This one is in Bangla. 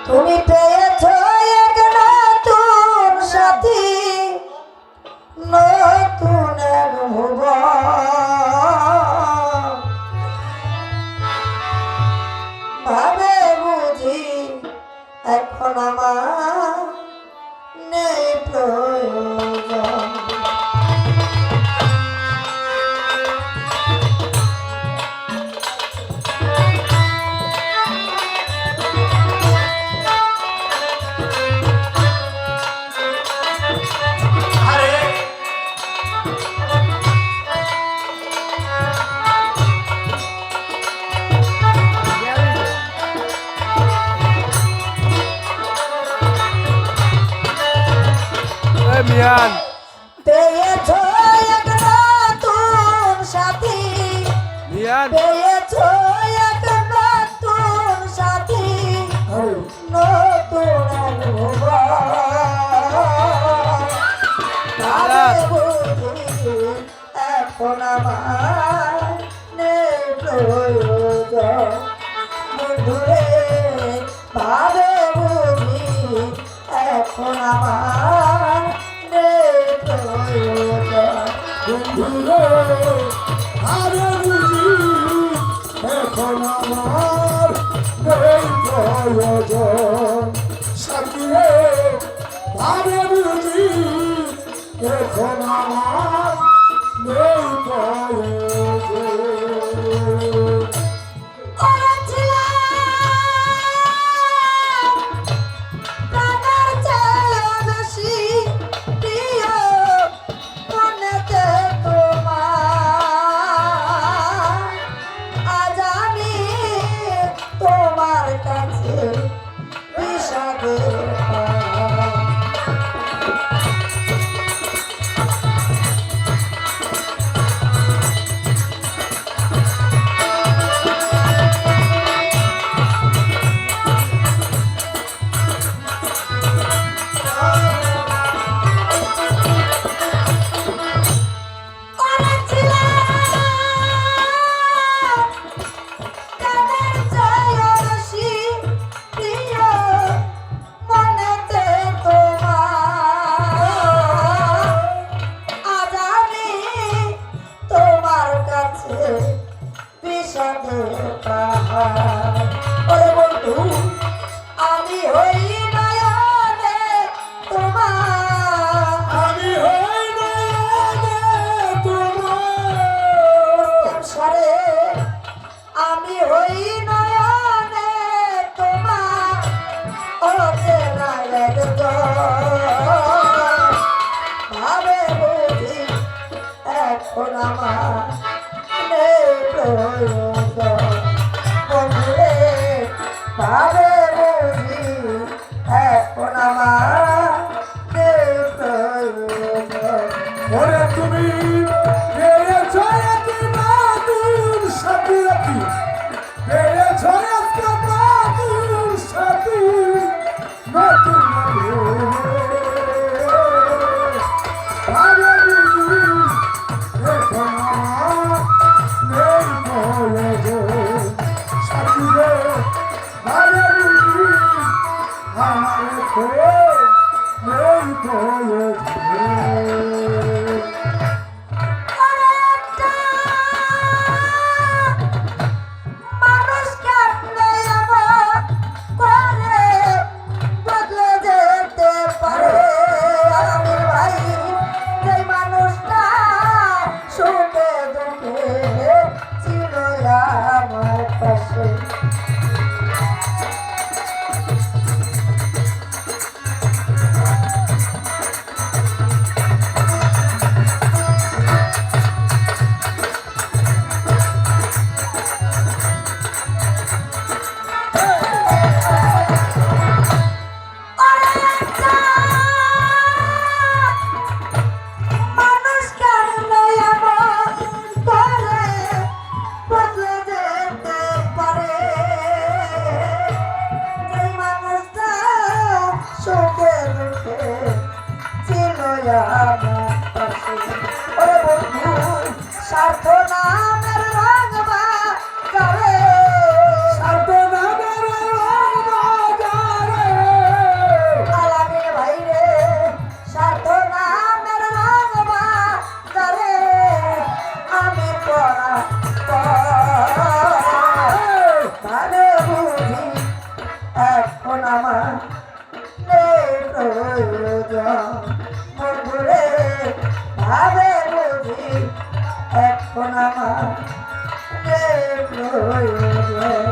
তুমি পেয়েছো এক নতুন সাথী, নতুন এক ভুবন। ভাবে বুঝি এখন আমার নেই প্রয়োজন। মিয়ান পেয়েছো এক নতুন সাথী, মিয়ান পেয়েছো এক নতুন সাথী, নতুন এক ভুবন। ভাবে বুঝি এখন আমার নেই প্রয়োজন। বন্ধুরে ভাবে বুঝি এখন আমার নেই প্রয়োজন। বন্ধুরে আরে বুঝি এখন আমার নেই প্রয়োজন। সাথীরে আরে বুঝি এখন আমার নেই প্রয়োজন। আমি হই নয়নে তোমার, আমি হই নয়নে তোমার সারে আমি হই নয়নে তোমার, অচেনা একজন। ভাবে বুঝি এখন আমার নেই প্রয়োজন। বন্ধুরে ভাবে বুঝি এখন আমার নেই প্রয়োজন। ওরে তুমি পেয়েছো এক নতুন সাথী, পেয়েছো এক নতুন সাথী, নতুন আরে বুঝি এখন আমার নেই প্রয়োজন। সাথীরে আরে এখন আমার নেই প্রয়োজন মধুরে ভাবে বুঝি এখন আমার নেই প্রয়োজন